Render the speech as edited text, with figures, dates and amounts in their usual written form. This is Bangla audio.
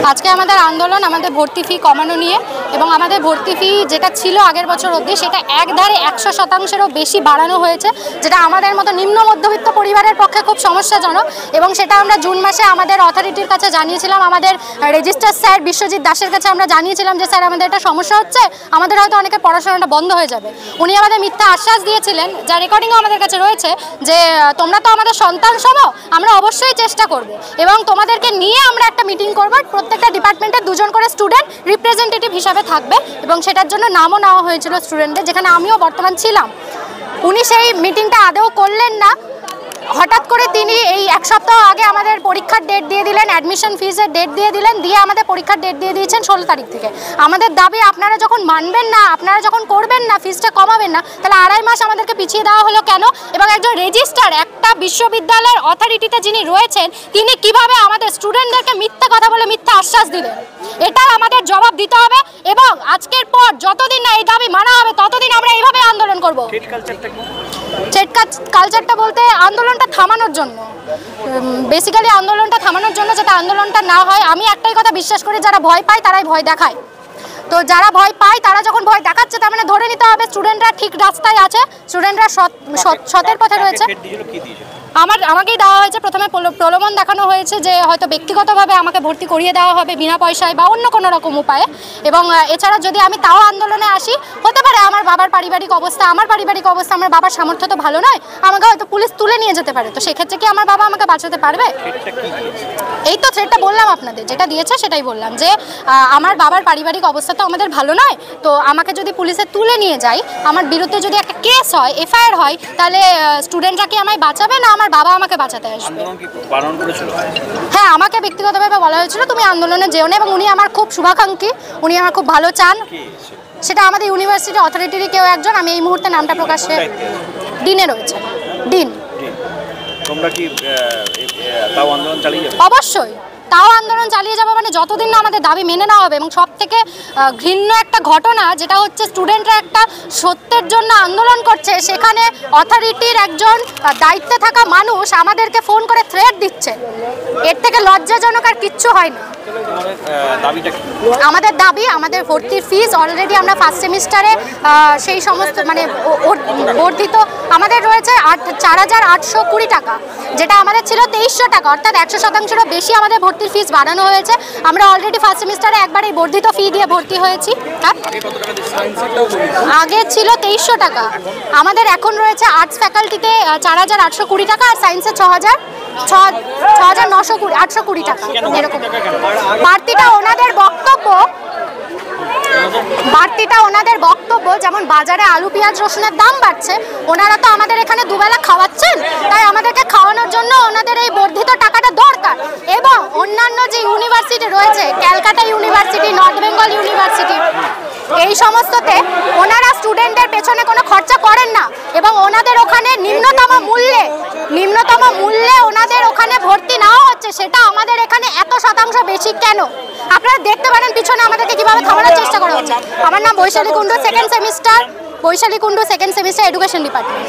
আজকে আমাদের আন্দোলন আমাদের ভর্তি ফি কমানো নিয়ে এবং আমাদের ভর্তি ফি যেটা ছিল আগের বছর অবধি সেটা একধারে 100%-এরও বেশি বাড়ানো হয়েছে, যেটা আমাদের মতো নিম্ন মধ্যবিত্ত পরিবারের পক্ষে খুব সমস্যাজনক। এবং সেটা আমরা জুন মাসে আমাদের অথরিটির কাছে জানিয়েছিলাম, আমাদের রেজিস্ট্রার স্যার বিশ্বজিৎ দাসের কাছে আমরা জানিয়েছিলাম যে স্যার আমাদের এটা সমস্যা হচ্ছে, আমাদের হয়তো অনেকে পড়াশোনাটা বন্ধ হয়ে যাবে। উনি আমাদের মিথ্যা আশ্বাস দিয়েছিলেন, যা রেকর্ডিংও আমাদের কাছে রয়েছে, যে তোমরা তো আমাদের সন্তান সম, আমরা অবশ্যই চেষ্টা করব এবং তোমাদেরকে নিয়ে আমরা একটা মিটিং করব, প্রত্যেকটা ডিপার্টমেন্টে দুজন করে স্টুডেন্ট রিপ্রেজেন্টেটিভ হিসাবে থাকবে এবং সেটার জন্য নামও নেওয়া হয়েছিল স্টুডেন্টদের, যেখানে আমিও বর্তমান ছিলাম। উনি সেই মিটিংটা আদৌ করলেন না। হঠাৎ করে তিনি এই এক সপ্তাহ আগে আমাদের পরীক্ষার ডেট দিয়ে দিলেন, অ্যাডমিশন ফিজের ডেট দিয়ে দিলেন, দিয়ে আমাদের পরীক্ষার ডেট দিয়ে দিয়েছেন 16 তারিখ থেকে। আমাদের দাবি আপনারা যখন মানবেন না, আপনারা যখন করবেন না, ফিজটা কমাবেন না, তাহলে 2.5 মাস আমাদেরকে পিছিয়ে দেওয়া হলো কেন? এবং একজন রেজিস্ট্রার একটা বিশ্ববিদ্যালয়ের অথরিটিতে যিনি রয়েছেন, তিনি কিভাবে আমাদের স্টুডেন্টদেরকে মিথ্যা কথা বলে মিথ্যা আশ্বাস দিলেন? এটার আমাদের জবাব দিতে হবে এবং আজকের পর যতদিন না এই দাবি মানা হবে ততদিন আমরা এইভাবে আন্দোলন করব। কালচারটা বলতে আন্দোলনটা থামানোর জন্য, বেসিক্যালি আন্দোলনটা থামানোর জন্য, যেটা আন্দোলনটা না হয়। আমি একটাই কথা বিশ্বাস করি, যারা ভয় পায় তারাই ভয় দেখায়। তো যারা ভয় পায় তারা যখন ভয় দেখাচ্ছে, তার মানে ধরে নিতে হবে স্টুডেন্টরা ঠিক রাস্তায় আছে, স্টুডেন্টরা সতের পথে রয়েছে। আমাকেই দেওয়া হয়েছে, প্রথমে প্রলোভন দেখানো হয়েছে যে হয়তো ব্যক্তিগতভাবে আমাকে ভর্তি করিয়ে দেওয়া হবে বিনা পয়সায় বা অন্য কোনো রকম উপায়ে। এবং এছাড়া যদি আমি তাও আন্দোলনে আসি, হতে পারে আমার বাবার পারিবারিক অবস্থা, আমার বাবার সামর্থ্য তো ভালো নয়, আমাকে হয়তো পুলিশ তুলে নিয়ে যেতে পারে। তো সেক্ষেত্রে কি আমার বাবা আমাকে বাঁচাতে পারবে? এই তো থ্রেটটা বললাম আপনাদের, যেটা দিয়েছে সেটাই বললাম, যে আমার বাবার পারিবারিক অবস্থা তো আমাদের ভালো নয়, তো আমাকে যদি পুলিশে তুলে নিয়ে যায়, আমার বিরুদ্ধে যদি একটা কেস হয়, এফআইআর হয়, তাহলে স্টুডেন্টরা কি আমায় বাঁচাবে না আমার বাবা আমাকে বাঁচাতে আসবে? হ্যাঁ, আমাকে ব্যক্তিগতভাবে বলা হয়েছিল তুমি আন্দোলনে যেও না, এবং উনি আমার খুব শুভাকাঙ্ক্ষী, উনি আমার খুব ভালো চান। সেটা আমাদের ইউনিভার্সিটি অথরিটিরই কেউ একজন, আমি এই মুহূর্তে নামটা প্রকাশে, ডিনে রয়েছে, ডিন। তোমরা কি তাও আন্দোলন চালিয়ে যাবে? অবশ্যই তাও আন্দোলন চালিয়ে যাবো, মানে যতদিন না আমাদের দাবি মেনে নেওয়া হবে। এবং সব থেকে ঘৃণ্য একটা ঘটনা যেটা হচ্ছে, স্টুডেন্টরা একটা সত্যের জন্য আন্দোলন করছে, সেখানে অথরিটির একজন দায়িত্বে থাকা মানুষ আমাদেরকে ফোন করে থ্রেট দিচ্ছে। এর থেকে লজ্জাজনক আর কিচ্ছু হয় না। আমাদের দাবি, আমাদের ভর্তির ফিজ অলরেডি আমরা ফার্স্ট সেমিস্টারে সেই সমস্ত মানে বর্ধিত আমাদের রয়েছে 4,820 টাকা, যেটা আমাদের ছিল 2300 টাকা, অর্থাৎ 100%-এরও বেশি আমাদের ভর্তির ফিজ বাড়ানো হয়েছে। আমরা অলরেডি ফার্স্ট সেমিস্টারে একবার এই বর্ধিত ফি দিয়ে ভর্তি হয়েছি। আগে ছিল 2300 টাকা, আমাদের এখন রয়েছে আর্টস ফ্যাকাল্টিতে 4,820 টাকা, আর সায়েন্সে 6,920 টাকা। এরকম বাড়তিটা ওনাদের বক্তব্য, যেমন বাজারে আলু পেঁয়াজ রসুনের দাম বাড়ছে, ওনারা তো আমাদের এখানে দুবেলা খাওয়াচ্ছেন, তাই আমাদেরকে খাওয়ানোর জন্য ওনাদের এই বর্ধিত টাকাটা দরকার। এবং অন্যান্য যে ইউনিভার্সিটি রয়েছে, Calcutta university, north Bengal university, এই সমস্ততে ওনারা স্টুডেন্টদের পেছনে কোনো খরচা করেন না, এবং ওনাদের ওখানে নিম্নতম মূল্যে ওনাদের ওখানে ভর্তি নেওয়া হচ্ছে, সেটা আমাদের এখানে 100% বেশি কেন? আপনারা দেখতে পারেন পিছনে আমাদেরকে কিভাবে থামানোর চেষ্টা করা হচ্ছে। আমার নাম Baishali Kundu, second semester education department.